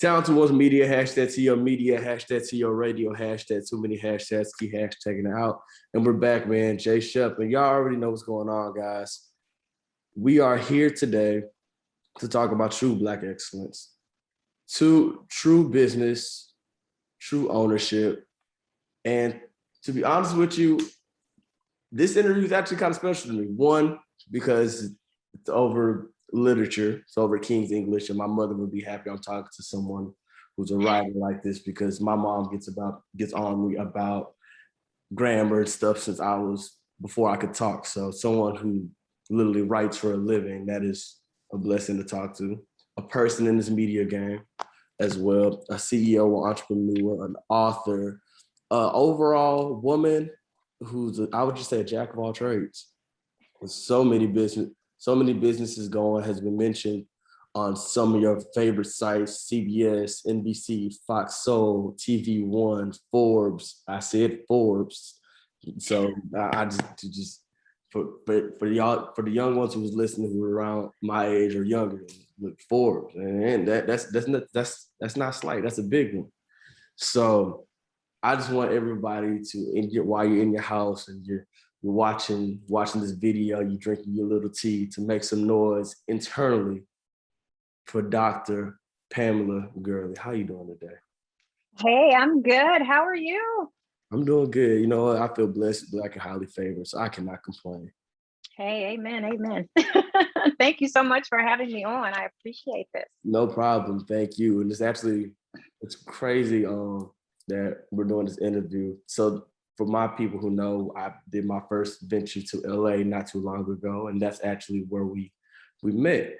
Town towards media, hashtag to your media, hashtag to your radio, hashtag too many hashtags, keep hashtagging it out. And we're back, man. Jay Shep, and y'all already know what's going on, guys. We are here today to talk about true Black excellence, true business, true ownership. And to be honest with you, this interview is actually kind of special to me. One, because it's over literature, it's over King's English, and my mother would be happy I'm talking to someone who's a writer like this, because my mom gets on me about grammar and stuff since I was before I could talk. So someone who literally writes for a living, that is a blessing to talk to. A person in this media game as well, a CEO, an entrepreneur, an author, overall woman who's I would just say a jack of all trades. With so many businesses going, has been mentioned on some of your favorite sites: CBS, NBC, Fox Soul, TV One, Forbes. I said Forbes. So I just for the young ones who was listening who were around my age or younger, look, Forbes, and that's not slight. That's a big one. So I just want everybody to, while you're in your house and you're watching this video, you're drinking your little tea, to make some noise internally for Dr. Pamela Gurley. How you doing today? Hey, I'm good. How are you? I'm doing good. You know what? I feel blessed, Black, and highly favored, so I cannot complain. Hey, amen. Thank you so much for having me on. I appreciate this. No problem. Thank you. And it's crazy that we're doing this interview. So for my people who know, I did my first venture to LA not too long ago, and that's actually where we met.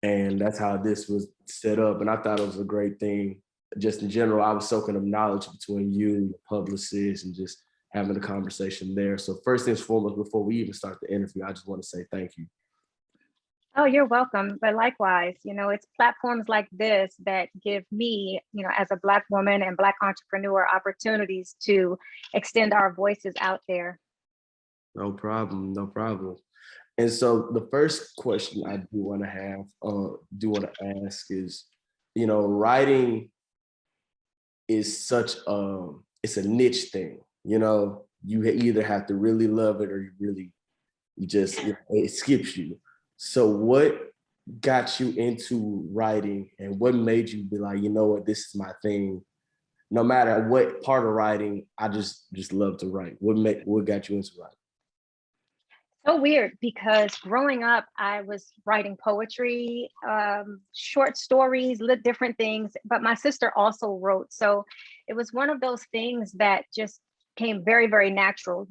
And that's how this was set up. And I thought it was a great thing. Just in general, I was soaking up knowledge between you and your publicist and just having a conversation there. So first things foremost, before we even start the interview, I just want to say thank you. Oh, you're welcome. But likewise, it's platforms like this that give me, as a Black woman and Black entrepreneur, opportunities to extend our voices out there. No problem. And so the first question I do want to ask is, writing is it's a niche thing. You either have to really love it or it skips you. So what got you into writing, and what made you be like, you know what, this is my thing? No matter what part of writing, I just love to write. What got you into writing? So weird, because growing up, I was writing poetry, short stories, different things, but my sister also wrote. So it was one of those things that just came very, very natural.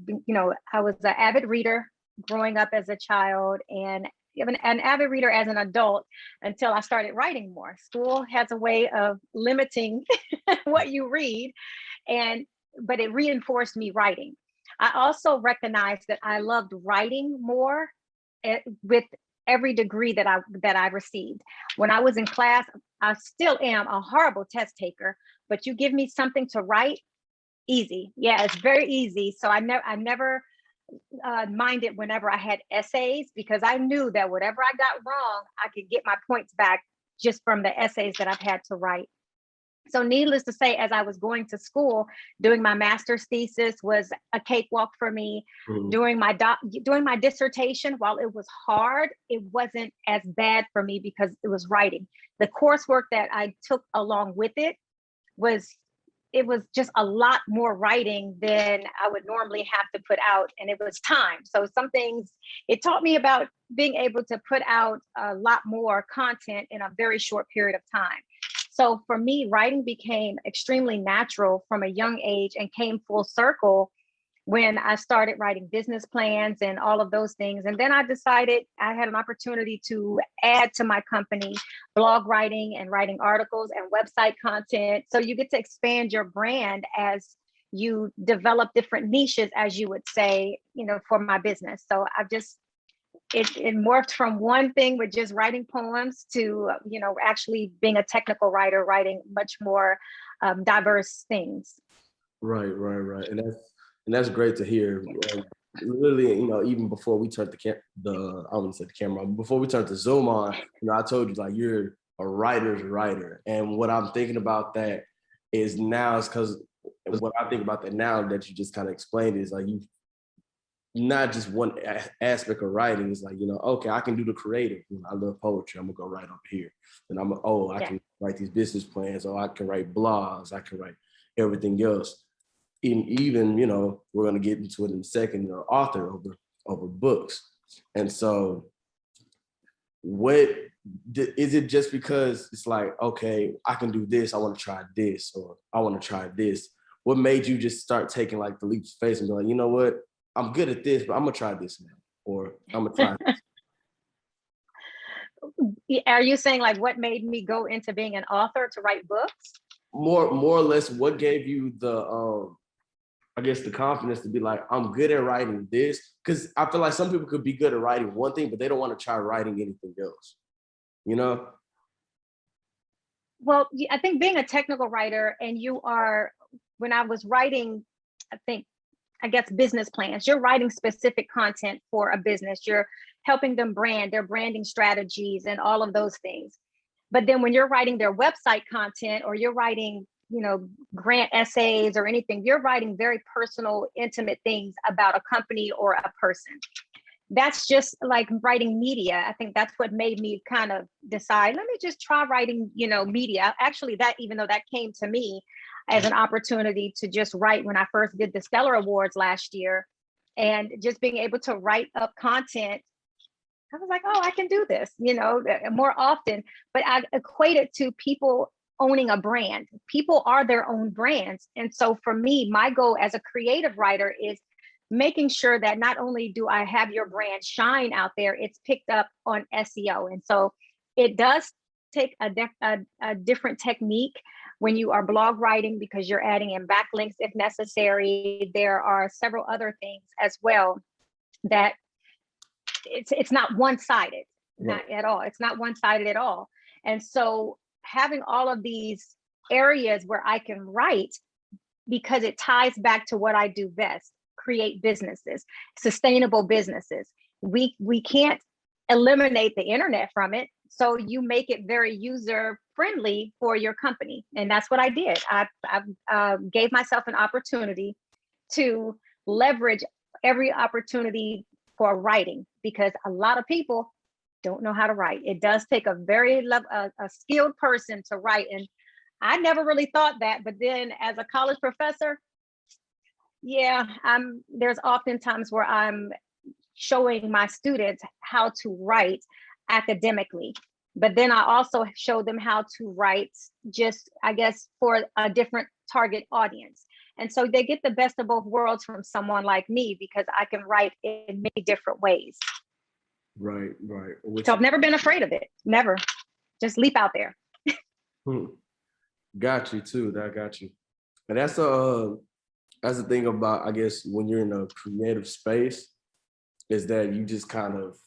I was an avid reader growing up as a child, and even an avid reader as an adult, until I started writing more. School has a way of limiting what you read, but it reinforced me writing. I also recognized that I loved writing more with every degree that I received. When I was in class, I still am a horrible test taker, but you give me something to write, easy. Yeah, it's very easy. So I never minded whenever I had essays, because I knew that whatever I got wrong, I could get my points back just from the essays that I've had to write. So needless to say, as I was going to school, doing my master's thesis was a cakewalk for me. Mm-hmm. Doing my dissertation, while it was hard, it wasn't as bad for me because it was writing. The coursework that I took along with it was just a lot more writing than I would normally have to put out, and it was time. So some things, it taught me about being able to put out a lot more content in a very short period of time. So for me, writing became extremely natural from a young age, and came full circle when I started writing business plans and all of those things. And then I decided I had an opportunity to add to my company blog writing and writing articles and website content. So you get to expand your brand as you develop different niches, as you would say, for my business. So it morphed from one thing with just writing poems to, actually being a technical writer, writing much more diverse things. Right. And that's great to hear. Literally, even before we turned I wouldn't say the camera, before we turned the Zoom on, I told you, like, you're a writer's writer. And what I'm thinking about that is now is because what I think about that now that you just kind of explained is like you not just one aspect of writing. It's like, you know, okay, I can do the creative. You know, I love poetry. I'm gonna go write over here. And I can write these business plans, or I can write blogs, I can write everything else. Even, you know, we're gonna get into it in a second, you're an author over books. And so what is it just because it's like, okay, I can do this, I want to try this, or I want to try this? What made you just start taking like the leap of faith and be like, you know what, I'm good at this, but I'm gonna try this now, or I'm gonna try this? Are you saying like what made me go into being an author to write books? More or less, what gave you the I guess the confidence to be like, I'm good at writing this? Because I feel like some people could be good at writing one thing, but they don't want to try writing anything else, you know? Well, I think being a technical writer, and when I was writing, I guess business plans, you're writing specific content for a business. You're helping them brand, their branding strategies and all of those things. But then when you're writing their website content, or you're writing, you know, grant essays or anything, you're writing very personal, intimate things about a company or a person. That's just like writing media. I think that's what made me kind of decide, let me just try writing, you know, media. Actually, even though that came to me as an opportunity to just write when I first did the Stellar Awards last year, and just being able to write up content, I was like, oh, I can do this, you know, more often. But I equate it to people owning a brand. People are their own brands. And so for me, my goal as a creative writer is making sure that not only do I have your brand shine out there, it's picked up on SEO. And so it does take a different technique when you are blog writing, because you're adding in backlinks if necessary. There are several other things as well that it's not one-sided, not at all. It's not one-sided at all. And so having all of these areas where I can write, because it ties back to what I do best, create businesses, sustainable businesses. We can't eliminate the internet from it. So you make it very user friendly for your company. And that's what I did. I gave myself an opportunity to leverage every opportunity for writing, because a lot of people don't know how to write. It does take a very skilled person to write. And I never really thought that. But then as a college professor, yeah, there's often times where I'm showing my students how to write academically. But then I also show them how to write just, I guess, for a different target audience. And so they get the best of both worlds from someone like me, because I can write in many different ways. Right. So I've never been afraid of it. Never. Just leap out there. Got you too. I got you. And that's the thing about, I guess, when you're in a creative space, is that you just kind of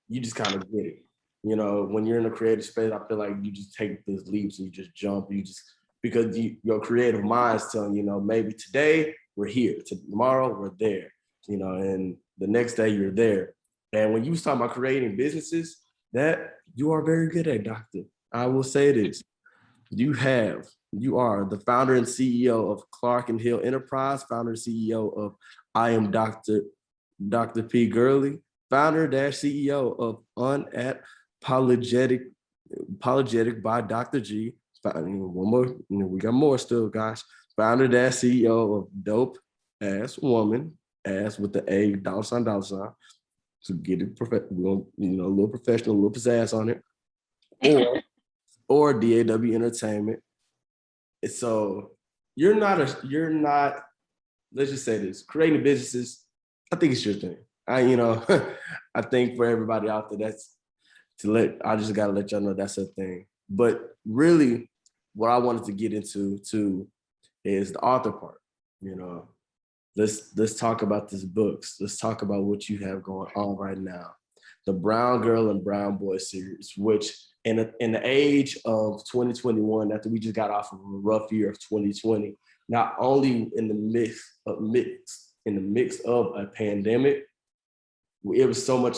get it. You know, when you're in a creative space, I feel like you just take these leaps and you just jump. Because your creative mind is telling you, know, maybe today we're here, tomorrow we're there, you know, and the next day you're there. And when you was talking about creating businesses, that you are very good at, Doctor. I will say this. You are the founder and CEO of Clark and Hill Enterprise, founder and CEO of I Am Dr. P. Gurley, founder / CEO of Unapologetic by Dr. G. One more, we got more still, guys. Founder / CEO of Dope Ass Woman, ass with the A, $sign, to get it a little professional, a little pizzazz on it, or DAW Entertainment. So you're not, let's just say this, creating businesses, I think it's your thing. I think for everybody out there, I just gotta let y'all know that's a thing. But really, what I wanted to get into too is the author part. You know, let's talk about these books. Let's talk about what you have going on right now. The Brown Girl and Brown Boy series, which in the age of 2021, after we just got off of a rough year of 2020, not only in the mix of a pandemic, it was so much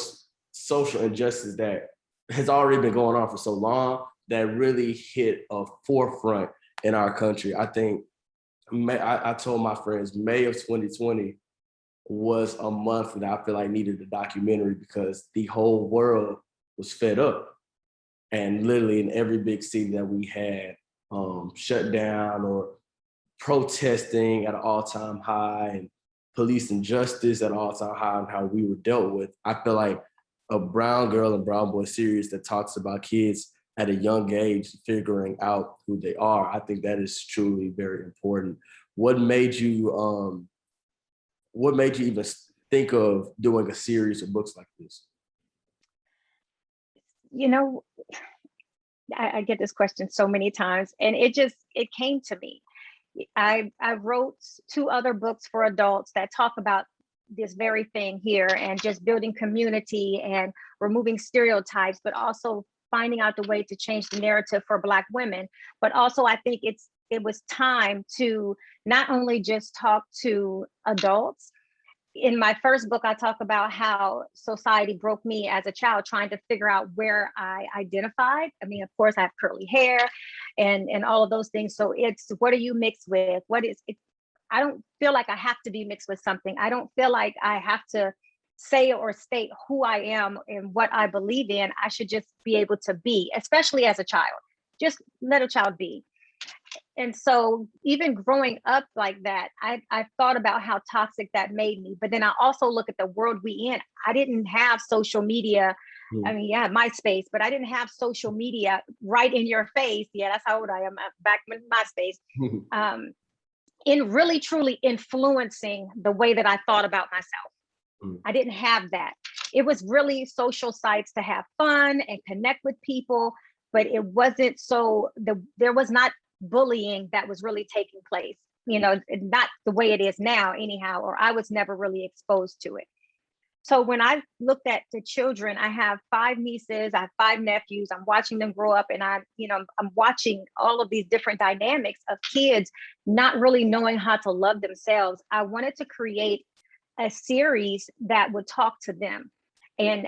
social injustice that has already been going on for so long that really hit a forefront in our country. I think I told my friends May of 2020 was a month that I feel like needed a documentary because the whole world was fed up. And literally in every big city that we had shut down or protesting at an all-time high and police injustice at an all-time high and how we were dealt with. I feel like a brown girl and brown boy series that talks about kids at a young age figuring out who they are, I think that is truly very important. What made you even think of doing a series of books like this? You know, I get this question so many times, and it came to me. I wrote 2 other books for adults that talk about this very thing here, and just building community and removing stereotypes, but also finding out the way to change the narrative for Black women. But also, I think it was time to not only just talk to adults. In my first book, I talk about how society broke me as a child, trying to figure out where I identified. I mean, of course, I have curly hair and all of those things. So it's, what are you mixed with? What is it? I don't feel like I have to be mixed with something. I don't feel like I have to say or state who I am and what I believe in. I should just be able to be, especially as a child. Just let a child be. And so even growing up like that, I thought about how toxic that made me. But then I also look at the world we in. I didn't have social media. I mean, yeah, MySpace, but I didn't have social media right in your face. Yeah, that's how old I am, back in MySpace. In really truly influencing the way that I thought about myself. I didn't have that. It was really social sites to have fun and connect with people, but it wasn't there was not bullying that was really taking place, not the way it is now anyhow, or I was never really exposed to it. So when I looked at the children, I have 5 nieces, I have 5 nephews, I'm watching them grow up, and I'm watching all of these different dynamics of kids not really knowing how to love themselves. I wanted to create a series that would talk to them and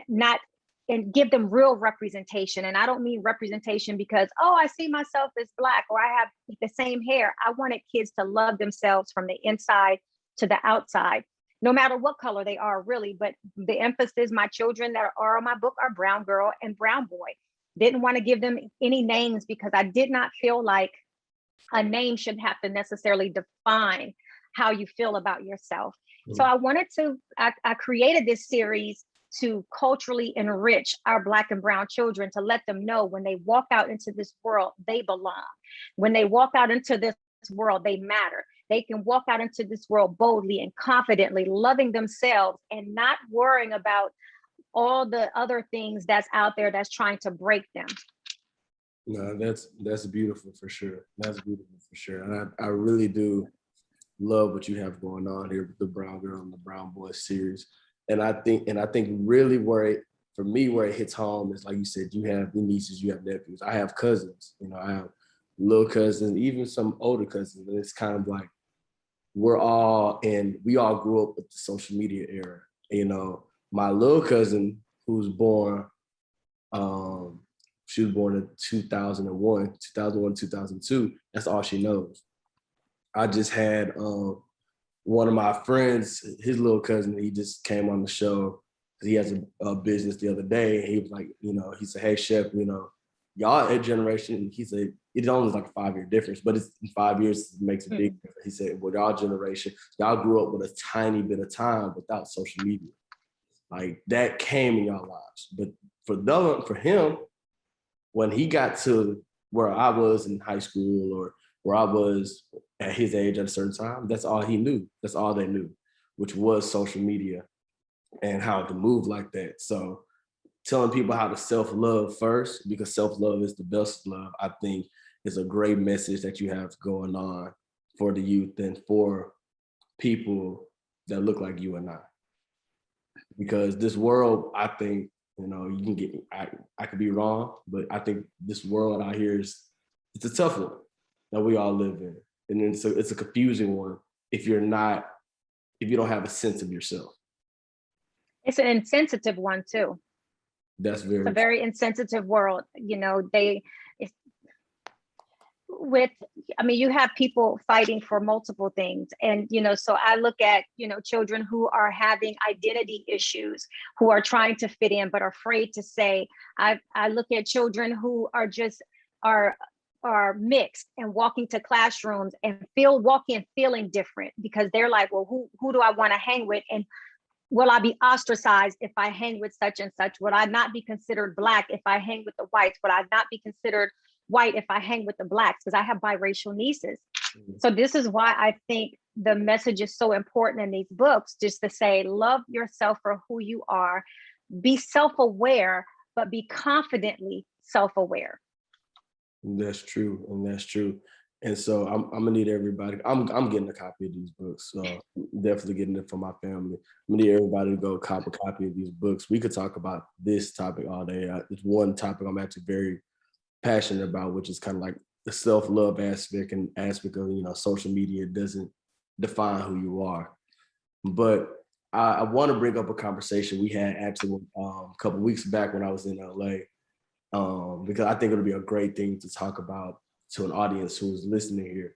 give them real representation. And I don't mean representation because, oh, I see myself as Black or I have the same hair. I wanted kids to love themselves from the inside to the outside, no matter what color they are, really. But the emphasis, my children that are on my book are brown girl and brown boy. Didn't want to give them any names because I did not feel like a name should have to necessarily define how you feel about yourself. So I created this series to culturally enrich our Black and brown children, to let them know when they walk out into this world, they belong. When they walk out into this world, they matter. They can walk out into this world boldly and confidently, loving themselves and not worrying about all the other things that's out there that's trying to break them. No, that's beautiful for sure. That's beautiful for sure. And I really do love what you have going on here with the Brown Girl and the Brown Boy series. And I think really where it hits home is, like you said, you have the nieces, you have nephews. I have cousins, I have little cousins, even some older cousins. And it's kind of like we all grew up with the social media era. My little cousin who's born, she was born in 2001, 2002. That's all she knows. I just had one of my friends, his little cousin, he just came on the show because he has a business the other day. And he was like, he said, hey, Chef, y'all a generation. He said, it's only like a 5-year difference, but it's in 5 years, it makes a big difference. He said, well, y'all generation, y'all grew up with a tiny bit of time without social media. Like that came in y'all lives. But for him, when he got to where I was in high school or where I was at his age at a certain time, that's all he knew. That's all they knew, which was social media and how to move like that. So telling people how to self-love first, because self-love is the best love, I think is a great message that you have going on for the youth and for people that look like you and I. Because this world, I think, you can get, I could be wrong, but I think this world out here it's a tough one that we all live in. And it's a confusing one if you don't have a sense of yourself. It's an insensitive one too. That's It's a very very insensitive world. You know, it's, with, I mean, you have people fighting for multiple things. And, you know, so I look at, you know, children who are having identity issues, who are trying to fit in, but are afraid to say. I look at children who are just, are are mixed and walking to classrooms and walking and feeling different because they're like, well, who do I want to hang with? And will I be ostracized if I hang with such and such? Would I not be considered Black if I hang with the whites? Would I not be considered white if I hang with the Blacks? Because I have biracial nieces. So this is why I think the message is so important in these books, just to say, love yourself for who you are, be self-aware, but be confidently self-aware. That's true, and that's true. And so I'm gonna need everybody. I'm getting a copy of these books. So definitely getting it for my family. I'm gonna need everybody to go cop a copy of these books. We could talk about this topic all day. It's one topic I'm actually very passionate about, which is kind of like the self-love aspect and aspect of, you know, social media doesn't define who you are. But I want to bring up a conversation we had actually a couple weeks back when I was in LA, because I think it'll be a great thing to talk about to an audience who's listening here.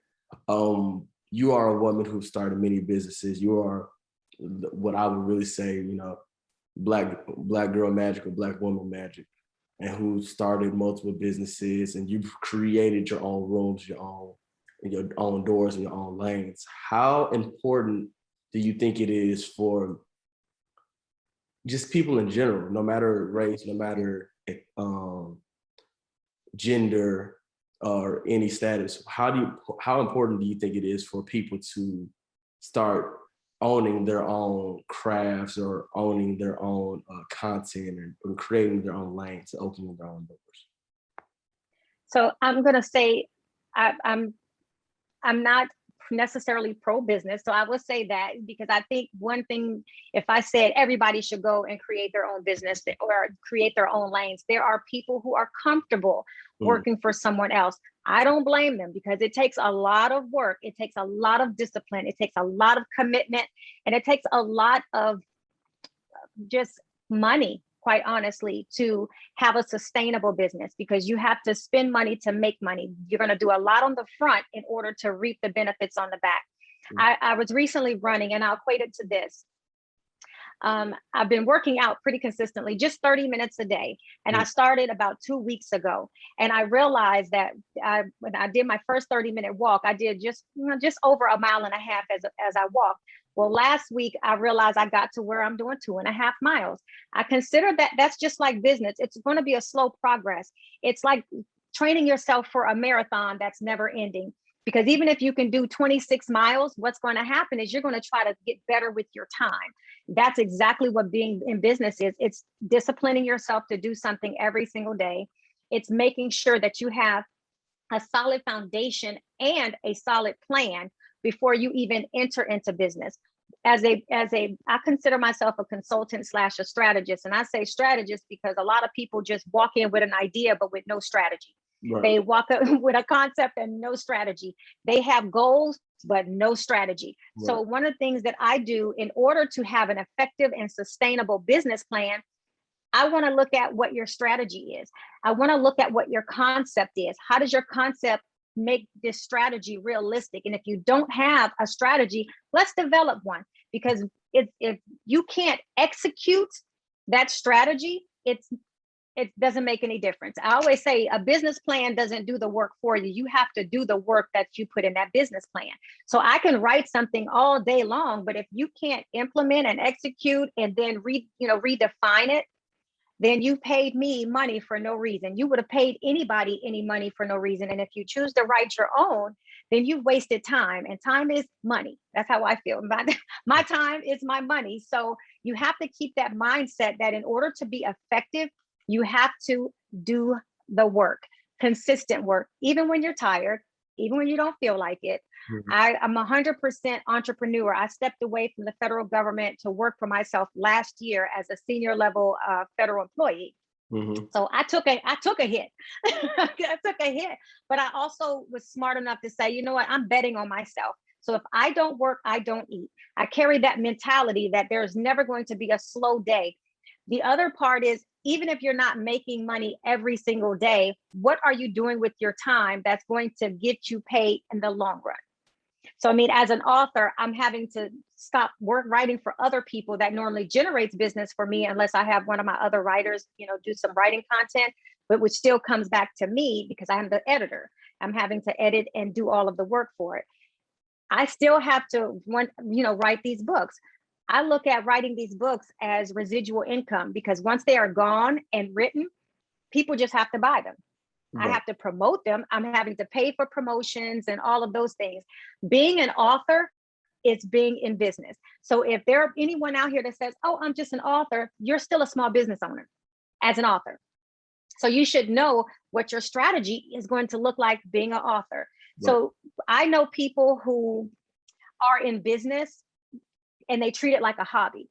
You are a woman who started many businesses. You are what I would really say, you know, black girl magic or Black woman magic, and who started multiple businesses, and you've created your own rooms, your own doors, and your own lanes. How important do you think it is for just people in general, no matter race, no matter gender or any status? How important do you think it is for people to start owning their own crafts or owning their own content and creating their own lanes, opening their own doors? So I'm gonna say I'm not necessarily pro business. So I will say that because I think one thing, if I said everybody should go and create their own business or create their own lanes, there are people who are comfortable working for someone else. I don't blame them because it takes a lot of work. It takes a lot of discipline. It takes a lot of commitment, and it takes a lot of just money, quite honestly, to have a sustainable business, because you have to spend money to make money. You're going to do a lot on the front in order to reap the benefits on the back. I was recently running, and I'll equate it to this. I've been working out pretty consistently, just 30 minutes a day. And I started about 2 weeks ago. And I realized that when I did my first 30-minute walk, I did just over a mile and a half as I walked. Well, last week, I realized I got to where I'm doing 2.5 miles. I consider that that's just like business. It's going to be a slow progress. It's like training yourself for a marathon that's never ending. Because even if you can do 26 miles, what's going to happen is you're going to try to get better with your time. That's exactly what being in business is. It's disciplining yourself to do something every single day. It's making sure that you have a solid foundation and a solid plan before you even enter into business. I consider myself a consultant / a strategist. And I say strategist because a lot of people just walk in with an idea, but with no strategy. Right. They walk up with a concept and no strategy. They have goals, but no strategy. Right. So one of the things that I do in order to have an effective and sustainable business plan, I want to look at what your strategy is. I want to look at what your concept is. How does your concept make this strategy realistic? And if you don't have a strategy, let's develop one. Because if you can't execute that strategy, it doesn't make any difference. I always say a business plan doesn't do the work for you. You have to do the work that you put in that business plan. So I can write something all day long, but if you can't implement and execute and then redefine it, then you paid me money for no reason. You would have paid anybody any money for no reason. And if you choose to write your own, then you've wasted time, and time is money. That's how I feel. My time is my money. So you have to keep that mindset that in order to be effective, you have to do the work, consistent work, even when you're tired, even when you don't feel like it. Mm-hmm. I'm 100% entrepreneur. I stepped away from the federal government to work for myself last year as a senior level federal employee. Mm-hmm. So I took a hit. I took a hit, but I also was smart enough to say, you know what, I'm betting on myself. So if I don't work, I don't eat. I carry that mentality that there's never going to be a slow day. The other part is, even if you're not making money every single day, what are you doing with your time that's going to get you paid in the long run? So, I mean, as an author, I'm having to stop writing for other people that normally generates business for me, unless I have one of my other writers, do some writing content, but which still comes back to me because I'm the editor. I'm having to edit and do all of the work for it. I still have to write these books. I look at writing these books as residual income, because once they are gone and written, people just have to buy them. I have to promote them. I'm having to pay for promotions and all of those things. Being an author is being in business. So if there anyone out here that says, oh, I'm just an author, you're still a small business owner as an author. So you should know what your strategy is going to look like being an author. Right. So I know people who are in business and they treat it like a hobby.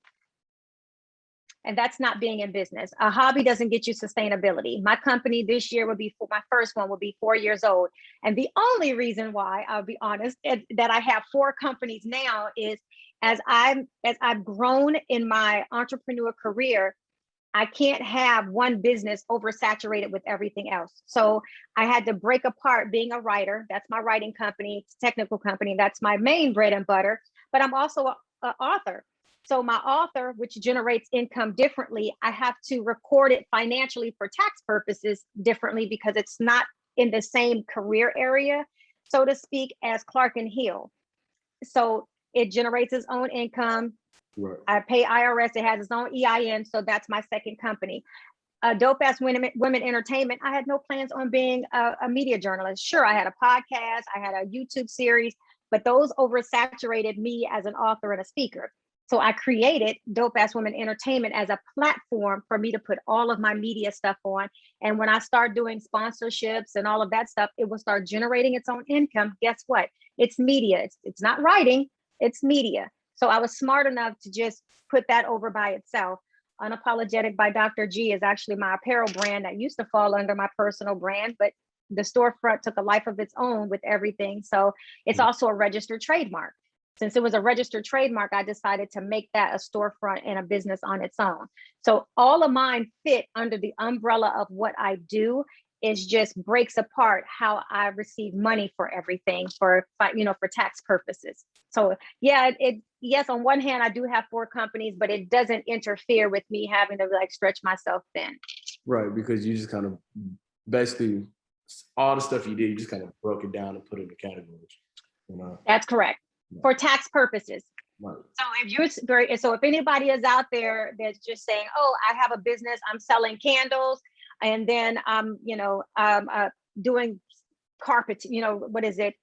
And that's not being in business. A hobby doesn't get you sustainability. My company this year my first one will be 4 years old. And the only reason why, I'll be honest, that I have 4 companies now is as I've grown in my entrepreneur career, I can't have one business oversaturated with everything else. So I had to break apart being a writer. That's my writing company, technical company. That's my main bread and butter. But I'm also an author. So my author, which generates income differently, I have to record it financially for tax purposes differently, because it's not in the same career area, so to speak, as Clark and Hill. So it generates its own income. Right. I pay IRS. It has its own EIN. So that's my second company. Dope Ass Women Entertainment. I had no plans on being a media journalist. Sure, I had a podcast, I had a YouTube series, but those oversaturated me as an author and a speaker. So I created Dope Ass Women Entertainment as a platform for me to put all of my media stuff on. And when I start doing sponsorships and all of that stuff, it will start generating its own income. Guess what? It's media. It's not writing, it's media. So I was smart enough to just put that over by itself. Unapologetic by Dr. G is actually my apparel brand that used to fall under my personal brand, but the storefront took a life of its own with everything. So it's also a registered trademark. Since it was a registered trademark, I decided to make that a storefront and a business on its own. So all of mine fit under the umbrella of what I do. Is just breaks apart how I receive money for everything for tax purposes. So yeah, yes, on one hand, I do have 4 companies, but it doesn't interfere with me having to stretch myself thin. Right, because you just kind of basically all the stuff you did, you just kind of broke it down and put it in categories. That's correct. Yeah. For tax purposes. Right. So if anybody is out there that's just saying, oh, I have a business, I'm selling candles, and then I'm doing carpet, what is it?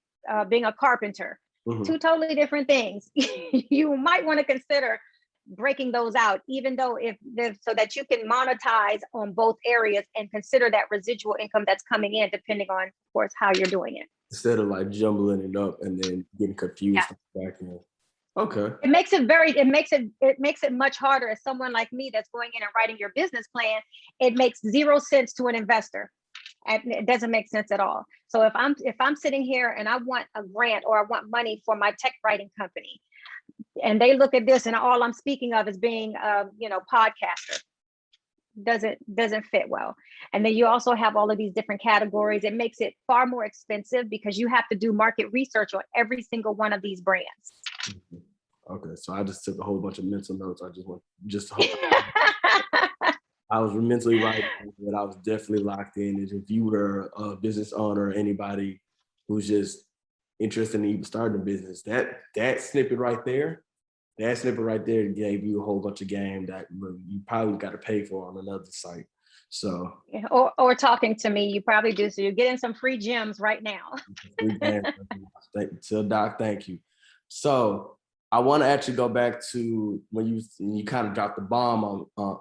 Being a carpenter. Mm-hmm. 2 totally different things. You might want to consider breaking those out, even though so that you can monetize on both areas and consider that residual income that's coming in, depending on, of course, how you're doing it. Instead of like jumbling it up and then getting confused. Yeah. Back in. Okay. It makes it much harder as someone like me that's going in and writing your business plan. It makes 0 sense to an investor. It doesn't make sense at all. So if I'm sitting here and I want a grant or I want money for my tech writing company, and they look at this and all I'm speaking of is being podcaster, doesn't fit well. And then you also have all of these different categories. It makes it far more expensive because you have to do market research on every single one of these brands. Okay, so I just took a whole bunch of mental notes. I was mentally right, but I was definitely locked in. If you were a business owner or anybody who's just interested in even starting a business, that snippet right there gave you a whole bunch of game that you probably got to pay for on another site. So or talking to me, you probably do. So you're getting some free gems right now. So Doc, thank you. So I want to actually go back to when you kind of dropped the bomb on for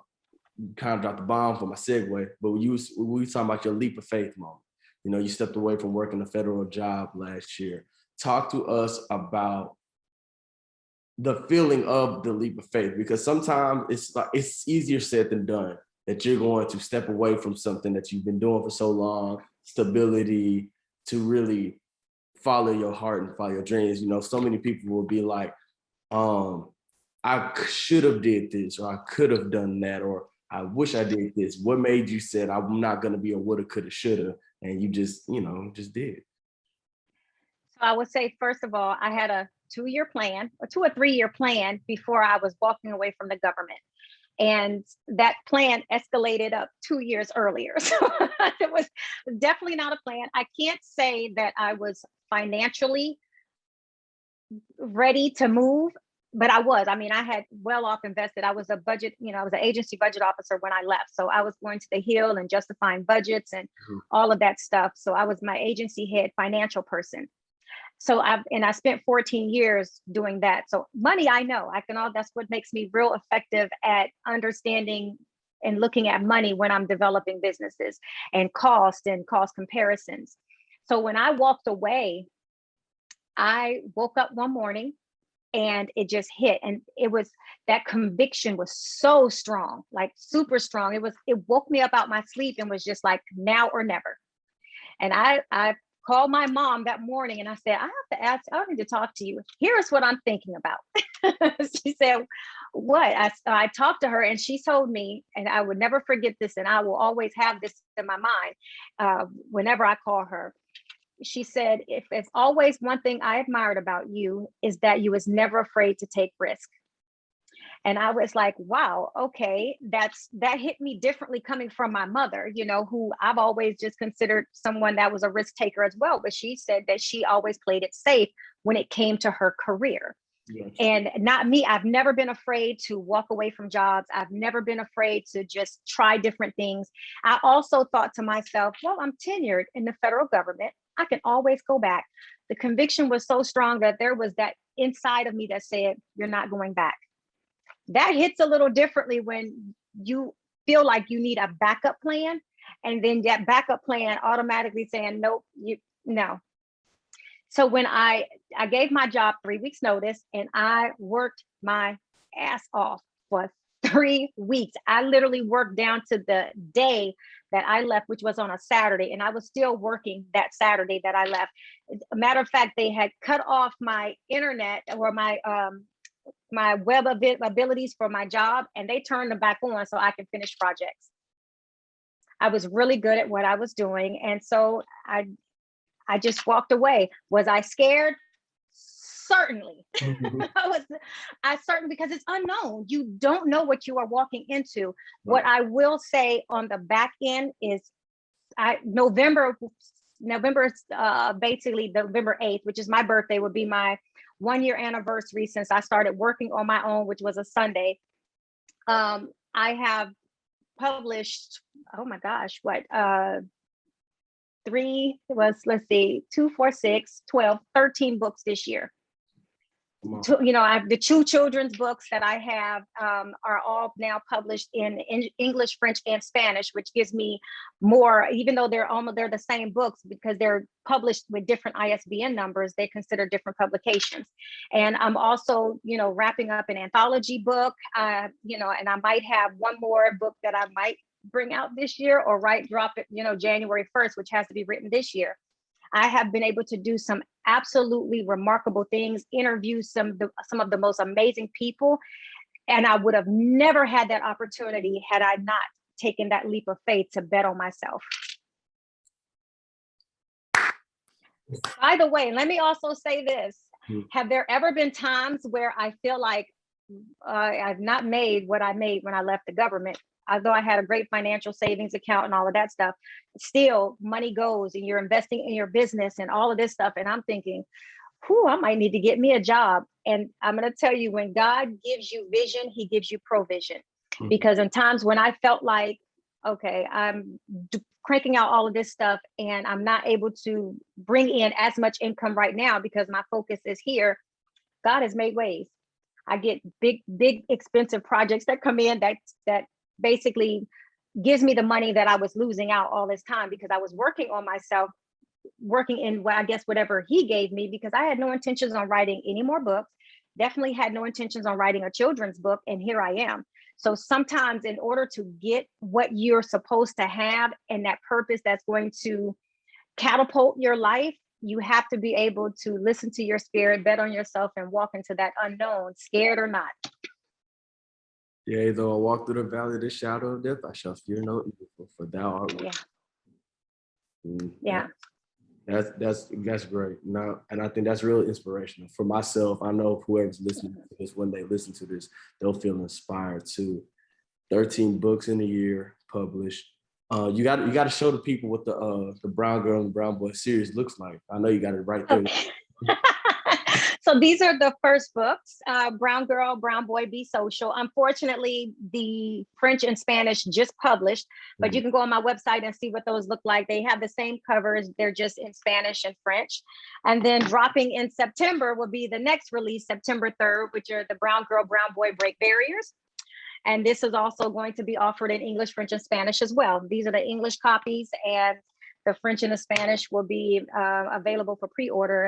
my segue, but we were talking about your leap of faith moment. You stepped away from working a federal job last year. Talk to us about the feeling of the leap of faith, because sometimes it's easier said than done that you're going to step away from something that you've been doing for so long, stability, to really follow your heart and follow your dreams. So many people will be like, I should have did this, or I could have done that, or I wish I did this. What made you said I'm not gonna be a woulda, coulda, shoulda, and you just, just did. So I would say, first of all, I had a 2-year plan, a 2 or 3-year plan before I was walking away from the government. And that plan escalated up 2 years earlier. So it was definitely not a plan. I can't say that I was financially ready to move, but I was. I mean, I had well off invested. I was a budget, I was an agency budget officer when I left. So I was going to the Hill and justifying budgets and all of that stuff. So I was my agency head financial person. So I spent 14 years doing that. So money, I know I can all, that's what makes me real effective at understanding and looking at money when I'm developing businesses and cost comparisons. So when I walked away, I woke up one morning and it just hit. And it was, that conviction was so strong, like super strong. It woke me up out my sleep and was just like now or never. And I called my mom that morning and I said, I need to talk to you. Here's what I'm thinking about. She said, what? I talked to her and she told me, and I would never forget this, and I will always have this in my mind whenever I call her. She said, if it's always one thing I admired about you is that you was never afraid to take risk. And I was like, wow, okay, that hit me differently coming from my mother, who I've always just considered someone that was a risk taker as well. But she said that she always played it safe when it came to her career. Yes. And not me. I've never been afraid to walk away from jobs. I've never been afraid to just try different things. I also thought to myself, well, I'm tenured in the federal government. I can always go back. The conviction was so strong that there was that inside of me that said, you're not going back. That hits a little differently when you feel like you need a backup plan, and then that backup plan automatically saying, nope, no. So when I gave my job 3 weeks notice and I worked my ass off for 3 weeks. I literally worked down to the day that I left, which was on a Saturday, and I was still working that Saturday that I left. A matter of fact, they had cut off my internet or my web abilities for my job, and they turned them back on so I can finish projects. I was really good at what I was doing. And so I just walked away. Was I scared? Certainly. I certainly, because it's unknown. You don't know what you are walking into. Right. What I will say on the back end is November, basically November 8th, which is my birthday, would be my 1-year anniversary since I started working on my own, which was a Sunday. I have published, oh my gosh, 2, 4, 6, 12, 13 books this year. I have the 2 children's books that I have are all now published in English, French, and Spanish, which gives me more, even though they're the same books, because they're published with different ISBN numbers, they consider different publications. And I'm also, wrapping up an anthology book, and I might have one more book that I might bring out this year or drop it, January 1st, which has to be written this year. I have been able to do some absolutely remarkable things, interview some of the most amazing people. And I would have never had that opportunity had I not taken that leap of faith to bet on myself. By the way, let me also say this. Have there ever been times where I feel like I've not made what I made when I left the government? Although I had a great financial savings account and all of that stuff, still money goes and you're investing in your business and all of this stuff. And I'm thinking, I might need to get me a job. And I'm going to tell you, when God gives you vision, he gives you provision. Because in times when I felt like, okay, I'm cranking out all of this stuff and I'm not able to bring in as much income right now because my focus is here, God has made ways. I get big, expensive projects that come in that basically gives me the money that I was losing out all this time because I was working on myself, working in whatever he gave me, because I had no intentions on writing any more books, definitely had no intentions on writing a children's book. And here I am. So sometimes in order to get what you're supposed to have and that purpose that's going to catapult your life, you have to be able to listen to your spirit, bet on yourself, and walk into that unknown, scared or not. Yeah, though I walk through the valley of the shadow of death, I shall fear no evil, for thou art with Yeah. me. Yeah. That's great. Now, and I think that's really inspirational for myself. I know whoever's listening to this, when they listen to this, they'll feel inspired too. 13 books in a year published. You got to show the people what the Brown Girl and Brown Boy series looks like. I know you got it right there. Okay. So these are the first books, Brown Girl, Brown Boy, Be Social. Unfortunately, the French and Spanish just published, but you can go on my website and see what those look like. They have the same covers. They're just in Spanish and French. And then dropping in September will be the next release, September 3rd, which are the Brown Girl, Brown Boy, Break Barriers. And this is also going to be offered in English, French, and Spanish as well. These are the English copies, and the French and the Spanish will be available for pre-order,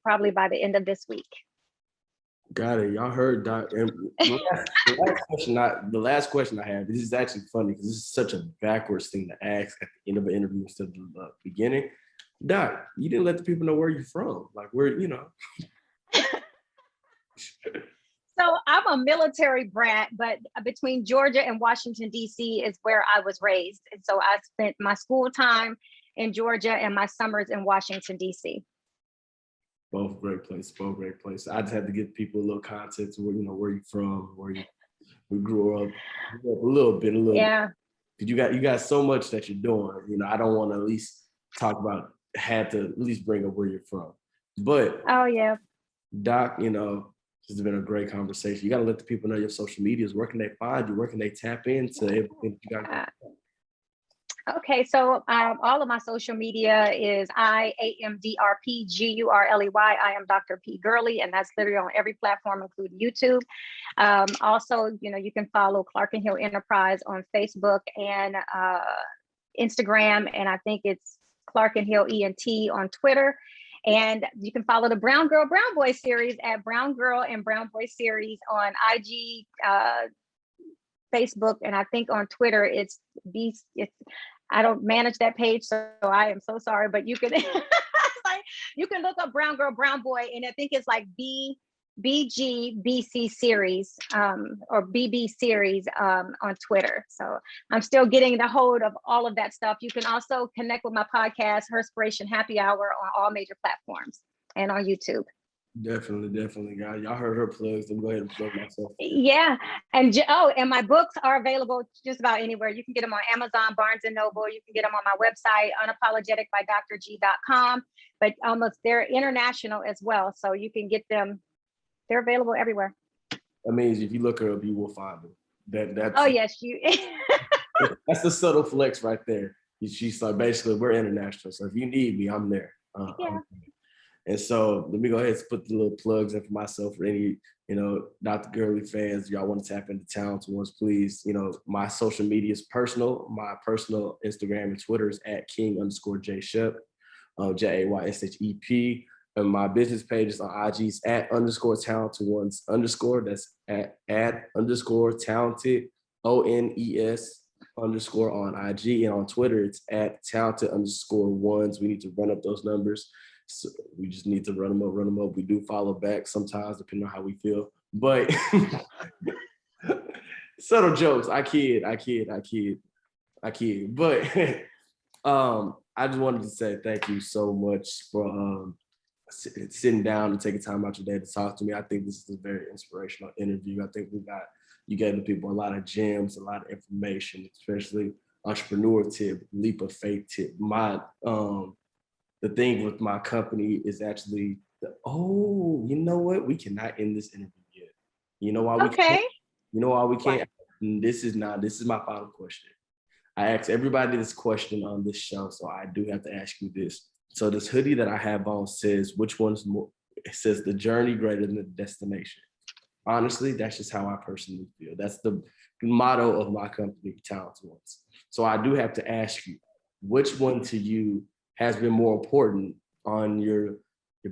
probably by the end of this week. Got it. Y'all heard Doc. And the last question I have, this is actually funny because this is such a backwards thing to ask at the end of an interview instead of the beginning. Doc, you didn't let the people know where you're from. Like, So I'm a military brat, but between Georgia and Washington, D.C. is where I was raised. And so I spent my school time in Georgia and my summers in Washington, D.C. Both great places. I just had to give people a little context of where you're from, we grew up a little bit. Yeah. Because you got so much that you're doing. I don't want to at least talk about, had to at least bring up where you're from. But oh yeah, Doc, this has been a great conversation. You got to let the people know your social medias. Where can they find you? Where can they tap into everything you got? Okay, so all of my social media is IAMDRPGURLEY. I am Dr. P. Gurley, and that's literally on every platform, including YouTube. Also, you can follow Clark and Hill Enterprise on Facebook and Instagram, and I think it's Clark and Hill ENT on Twitter. And you can follow the Brown Girl, Brown Boy series at Brown Girl and Brown Boy series on IG, Facebook, and I think on Twitter it's I don't manage that page, so I am so sorry, but you can you can look up Brown Girl, Brown Boy, and I think it's like BGBC series or BB series on Twitter. So I'm still getting the hold of all of that stuff. You can also connect with my podcast, Herspiration Happy Hour, on all major platforms and on YouTube. Definitely, guys. Y'all heard her plugs. Let me go ahead and plug myself. Yeah, and my books are available just about anywhere. You can get them on Amazon, Barnes and Noble. You can get them on my website, unapologeticbydrg.com. But they're international as well, so you can get them. They're available everywhere. That means if you look her up, you will find them. That's oh yes, you. That's the subtle flex right there. She's like, basically, we're international, so if you need me, I'm there. Yeah. And so let me go ahead and put the little plugs in for myself for any, Dr. Gurley fans. Y'all want to tap into Talented Ones, please. My social media is personal. My personal Instagram and Twitter is at @King_J Shep, JAYSHEP. And my business page is on IG is @_Talented Ones_. That's at @_talented ONES_ on IG. And on Twitter, it's @talented_ones. We need to run up those numbers. So we just need to run them up. We do follow back sometimes, depending on how we feel. But subtle jokes. I kid. But I just wanted to say thank you so much for sitting down and taking time out your day to talk to me. I think this is a very inspirational interview. I think you gave the people a lot of gems, a lot of information, especially entrepreneur tip, leap of faith tip. The thing with my company is actually, you know what? We cannot end this interview yet. You know why we can't? You know why we can't? This is my final question. I ask everybody this question on this show, so I do have to ask you this. So this hoodie that I have on says, which one's more? It says the journey greater than the destination. Honestly, that's just how I personally feel. That's the motto of my company, Talented Ones. So I do have to ask you, which one to you has been more important on your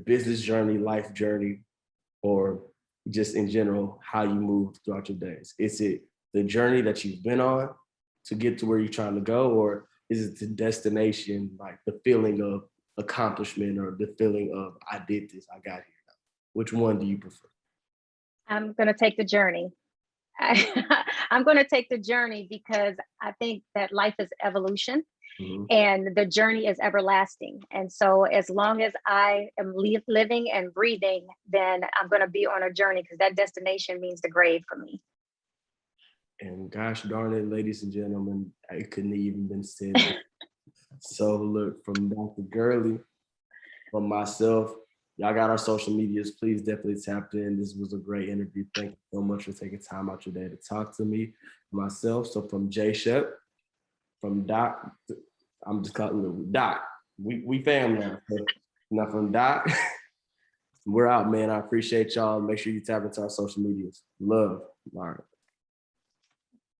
business journey, life journey, or just in general, how you move throughout your days? Is it the journey that you've been on to get to where you're trying to go, or is it the destination, like the feeling of accomplishment or the feeling of I did this, I got here? Which one do you prefer? I'm going to take the journey. I'm going to take the journey because I think that life is evolution. Mhm. And the journey is everlasting. And so as long as I am living and breathing, then I'm going to be on a journey, because that destination means the grave for me. And gosh darn it, ladies and gentlemen, I couldn't have even been said. So look, from Dr. Gurley, from myself, y'all got our social medias. Please definitely tap in. This was a great interview. Thank you so much for taking time out your day to talk to me, myself. So from Jay Shep, from Doc, I'm just calling him Doc. We family now. So now from Doc, we're out, man. I appreciate y'all. Make sure you tap into our social medias. Love. All right.